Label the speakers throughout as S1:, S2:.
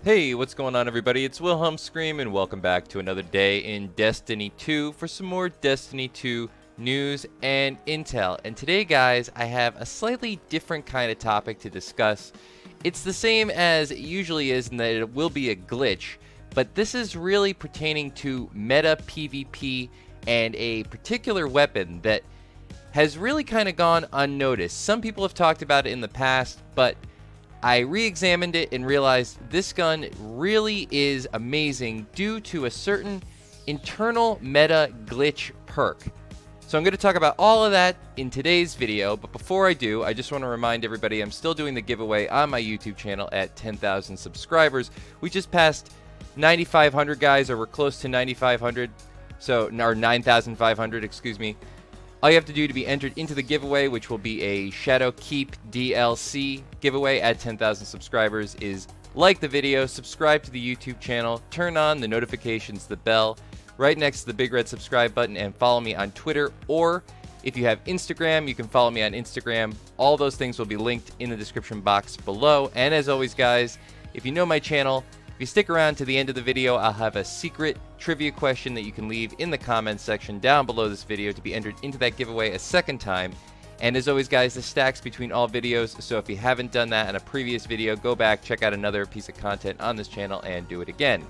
S1: Hey, what's going on everybody? It's Wilhelm Scream and welcome back to another day in Destiny 2 for some more Destiny 2 news and intel. And today guys, I have a slightly different kind of topic to discuss. It's the same as it usually is in that it will be a glitch, but this is really pertaining to meta PvP and a particular weapon that has really kind of gone unnoticed. Some people have talked about it in the past, but I re-examined it and realized this gun really is amazing due to a certain internal meta glitch perk. So I'm going to talk about all of that in today's video, but before I do, I just want to remind everybody I'm still doing the giveaway on my YouTube channel at 10,000 subscribers. We just passed 9,500 guys, or we're close to 9,500, or 9,500, excuse me. All you have to do to be entered into the giveaway, which will be a Shadowkeep DLC giveaway at 10,000 subscribers, is like the video, subscribe to the YouTube channel, turn on the notifications, the bell, right next to the big red subscribe button, and follow me on Twitter. Or if you have Instagram, you can follow me on Instagram. All those things will be linked in the description box below. And as always, guys, if you know my channel, if you stick around to the end of the video, I'll have a secret trivia question that you can leave in the comments section down below this video to be entered into that giveaway a second time. And as always, guys, this stacks between all videos, so if you haven't done that in a previous video, go back, check out another piece of content on this channel, and do it again.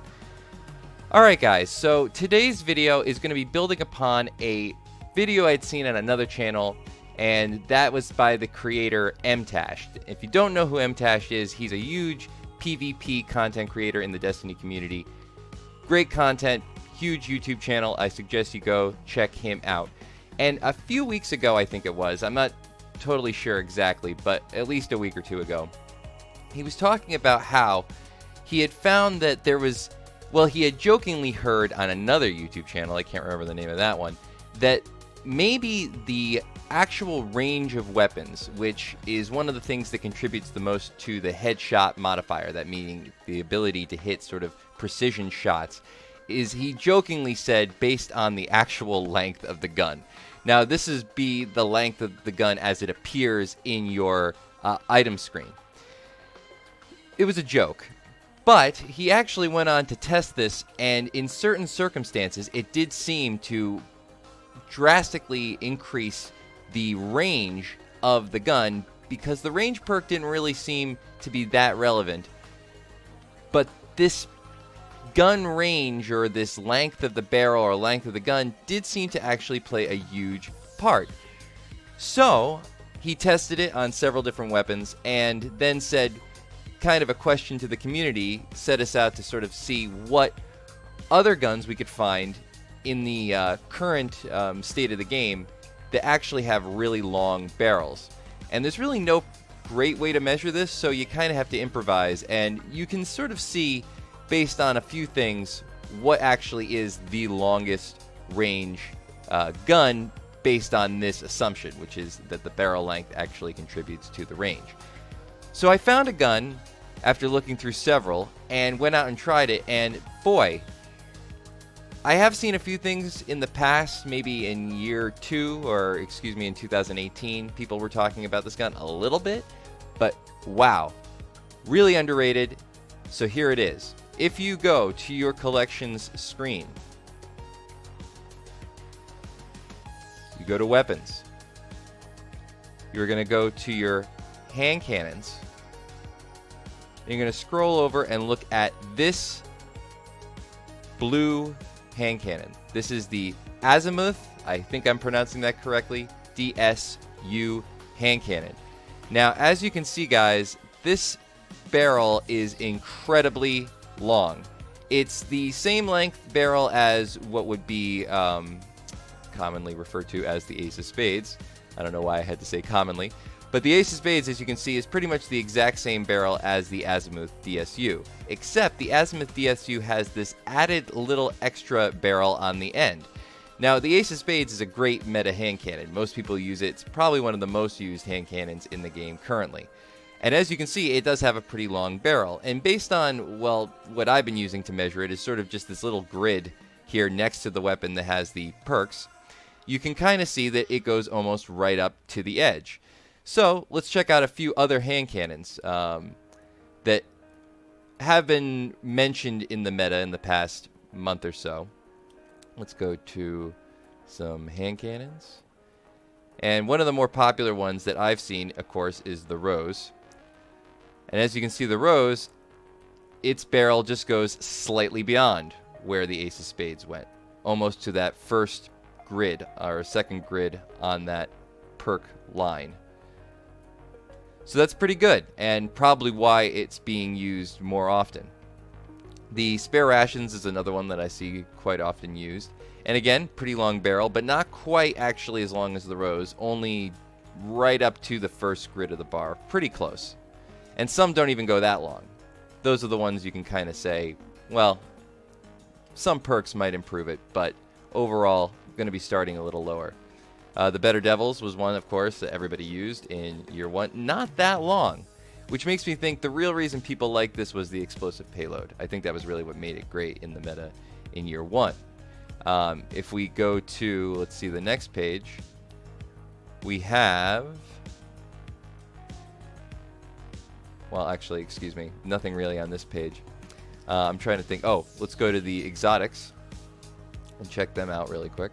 S1: Alright guys, so today's video is going to be building upon a video I'd seen on another channel, and that was by the creator Mtash. If you don't know who Mtash is, he's a huge PvP content creator in the Destiny community. Great content, huge YouTube channel. I suggest you go check him out. And a few weeks ago, I think it was, I'm not totally sure exactly, but at least a week or two ago, he was talking about how he had found that there was, well, he had jokingly heard on another YouTube channel, I can't remember the name of that one, that maybe the actual range of weapons, which is one of the things that contributes the most to the headshot modifier, that meaning the ability to hit sort of precision shots, is, he jokingly said, based on the actual length of the gun. Now, this is the length of the gun as it appears in your item screen. It was a joke, but he actually went on to test this, and in certain circumstances, it did seem to drastically increase the range of the gun, because the range perk didn't really seem to be that relevant. But this gun range, or this length of the barrel or length of the gun, did seem to actually play a huge part. So he tested it on several different weapons and then said, kind of a question to the community, set us out to sort of see what other guns we could find in the current state of the game that actually have really long barrels. And there's really no great way to measure this, so you kind of have to improvise, and you can sort of see, based on a few things, what actually is the longest range gun based on this assumption, which is that the barrel length actually contributes to the range. So I found a gun after looking through several and went out and tried it, and boy, I have seen a few things in the past, maybe in year 2, or excuse me, in 2018, people were talking about this gun a little bit, but wow, really underrated. So here it is. If you go to your collections screen, you go to weapons, you're going to go to your hand cannons, and you're going to scroll over and look at this blue hand cannon. This is the Azimuth, I think I'm pronouncing that correctly, DSU hand cannon. Now, as you can see, guys, this barrel is incredibly long. It's the same length barrel as what would be commonly referred to as the Ace of Spades. I don't know why I had to say commonly, but the Ace of Spades, as you can see, is pretty much the exact same barrel as the Azimuth DSU, except the Azimuth DSU has this added little extra barrel on the end. Now, the Ace of Spades is a great meta hand cannon. Most people use it. It's probably one of the most used hand cannons in the game currently. And as you can see, it does have a pretty long barrel. And based on, well, what I've been using to measure it is sort of just this little grid here next to the weapon that has the perks. You can kind of see that it goes almost right up to the edge. So let's check out a few other hand cannons that have been mentioned in the meta in the past month or so. Let's go to some hand cannons. And one of the more popular ones that I've seen, of course, is the Rose. And as you can see, the Rose, its barrel just goes slightly beyond where the Ace of Spades went, almost to that first grid or second grid on that perk line. So that's pretty good, and probably why it's being used more often. The Spare Rations is another one that I see quite often used. And again, pretty long barrel, but not quite actually as long as the Rose, only right up to the first grid of the bar. Pretty close. And some don't even go that long. Those are the ones you can kind of say, well, some perks might improve it, but overall, going to be starting a little lower. The Better Devils was one, of course, that everybody used in year one. Not that long, which makes me think the real reason people like this was the explosive payload. I think that was really what made it great in the meta in year one. If we go to, let's see, the next page, we have, well, actually, excuse me, nothing really on this page. I'm trying to think, oh, let's go to the exotics and check them out really quick.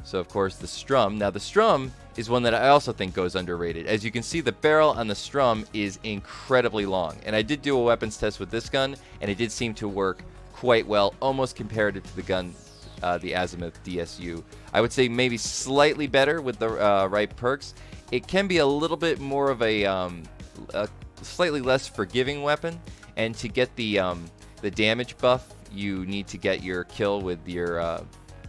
S1: So, of course, the Strum. Now, the Strum is one that I also think goes underrated. As you can see, the barrel on the Strum is incredibly long. And I did do a weapons test with this gun, and it did seem to work quite well, almost comparative to the gun, the Azimuth DSU. I would say maybe slightly better with the right perks. It can be a little bit more of a slightly less forgiving weapon, and to get the damage buff, you need to get your kill with your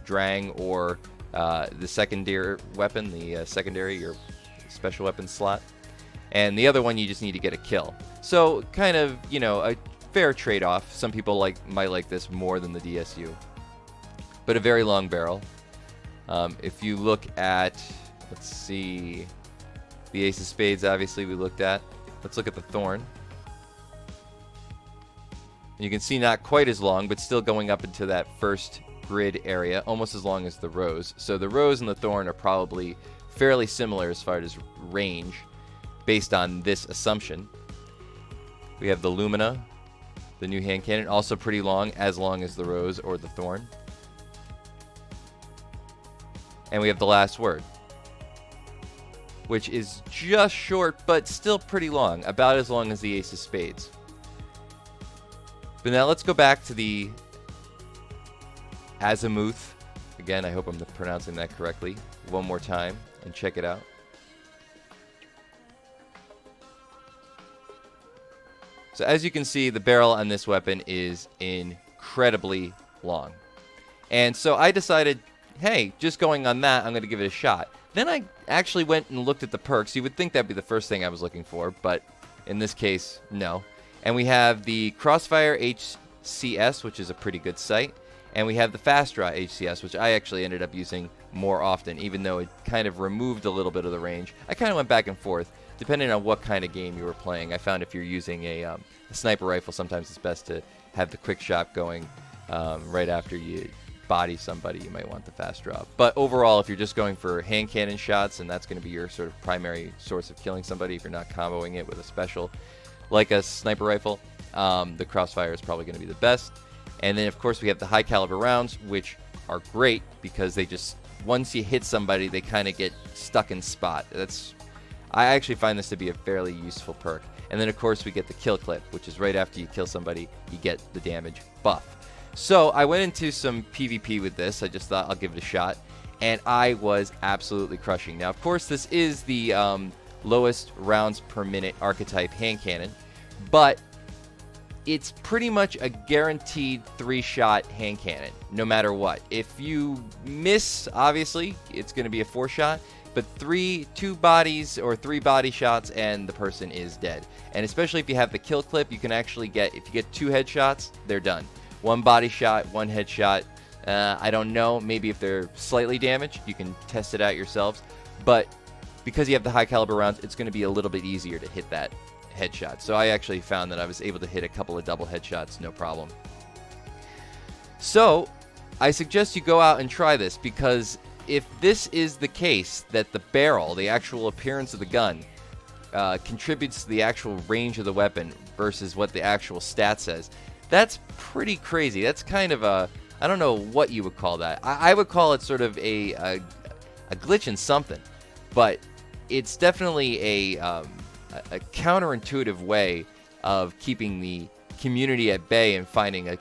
S1: Drang or the secondary weapon, your special weapon slot. And the other one, you just need to get a kill. So kind of, you know, a fair trade-off. Some people might like this more than the DSU. But a very long barrel. If you look at, let's see, the Ace of Spades, obviously we looked at. Let's look at the Thorn. You can see not quite as long, but still going up into that first grid area, almost as long as the Rose. So the Rose and the Thorn are probably fairly similar as far as range, based on this assumption. We have the Lumina, the new hand cannon, also pretty long as the Rose or the Thorn. And we have the Last Word, which is just short, but still pretty long, about as long as the Ace of Spades. But now let's go back to the Azimuth. Again, I hope I'm pronouncing that correctly. One more time and check it out. So as you can see, the barrel on this weapon is incredibly long. And so I decided, hey, just going on that, I'm going to give it a shot. Then I actually went and looked at the perks. You would think that'd be the first thing I was looking for, but in this case, no. And we have the Crossfire HCS, which is a pretty good sight. And we have the Fast Draw HCS, which I actually ended up using more often, even though it kind of removed a little bit of the range. I kind of went back and forth, depending on what kind of game you were playing. I found if you're using a sniper rifle, sometimes it's best to have the quick shot going right after you body somebody. You might want the Fast Draw. But overall, if you're just going for hand cannon shots, and that's going to be your sort of primary source of killing somebody, if you're not comboing it with a special like a sniper rifle, the Crossfire is probably going to be the best. And then, of course, we have the high caliber rounds, which are great because they just, once you hit somebody, they kind of get stuck in spot. I actually find this to be a fairly useful perk. And then, of course, we get the kill clip, which is right after you kill somebody, you get the damage buff. So I went into some PvP with this. I just thought I'll give it a shot. And I was absolutely crushing. Now, of course, this is the lowest rounds per minute archetype hand cannon, but it's pretty much a guaranteed 3-shot hand cannon, no matter what. If you miss, obviously, it's going to be a 4-shot, but 2 bodies or 3 body shots and the person is dead. And especially if you have the kill clip, you can actually get, if you get 2 headshots, they're done. 1 body shot, 1 headshot. I don't know, maybe if they're slightly damaged, you can test it out yourselves. But because you have the high caliber rounds, it's going to be a little bit easier to hit that headshot. So I actually found that I was able to hit a couple of double headshots, no problem. So I suggest you go out and try this, because if this is the case, that the barrel, the actual appearance of the gun, contributes to the actual range of the weapon versus what the actual stat says. That's pretty crazy. That's kind of a, I don't know what you would call that. I would call it sort of a glitch in something, but it's definitely a counterintuitive way of keeping the community at bay and finding a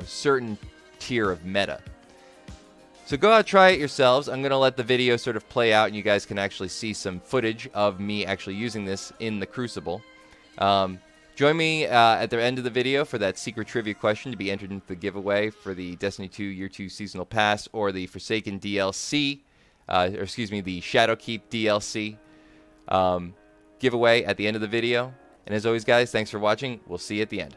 S1: certain tier of meta. So go out, try it yourselves. I'm going to let the video sort of play out, and you guys can actually see some footage of me actually using this in the Crucible. Join me at the end of the video for that secret trivia question to be entered into the giveaway for the Destiny 2 Year 2 Seasonal Pass or the Forsaken DLC, or excuse me, the Shadowkeep DLC giveaway at the end of the video. And as always, guys, thanks for watching. We'll see you at the end.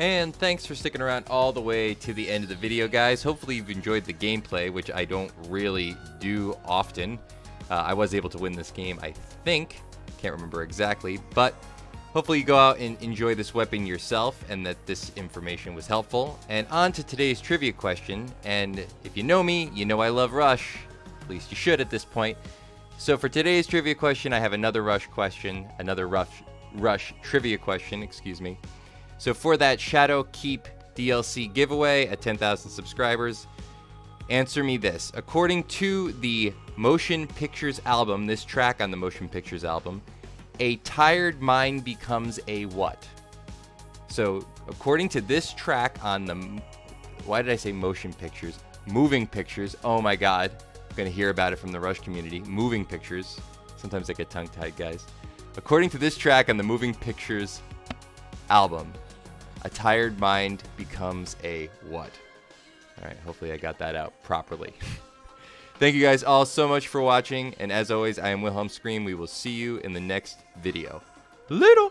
S1: And thanks for sticking around all the way to the end of the video, guys. Hopefully you've enjoyed the gameplay, which I don't really do often. I was able to win this game, I think. Can't remember exactly, but hopefully you go out and enjoy this weapon yourself and that this information was helpful. And on to today's trivia question. And if you know me, you know I love Rush. At least you should at this point. So for today's trivia question, I have another Rush question, another Rush trivia question, excuse me. So for that Shadowkeep DLC giveaway at 10,000 subscribers, answer me this. According to the Motion Pictures album, this track on the Motion Pictures album, a tired mind becomes a what? So according to this track on the, why did I say Motion Pictures? Moving Pictures. Oh my God. I'm going to hear about it from the Rush community. Moving Pictures. Sometimes I get tongue-tied, guys. According to this track on the Moving Pictures album, a tired mind becomes a what? All right, hopefully I got that out properly. Thank you guys all so much for watching, and as always, I am Wilhelm Scream. We will see you in the next video. Later!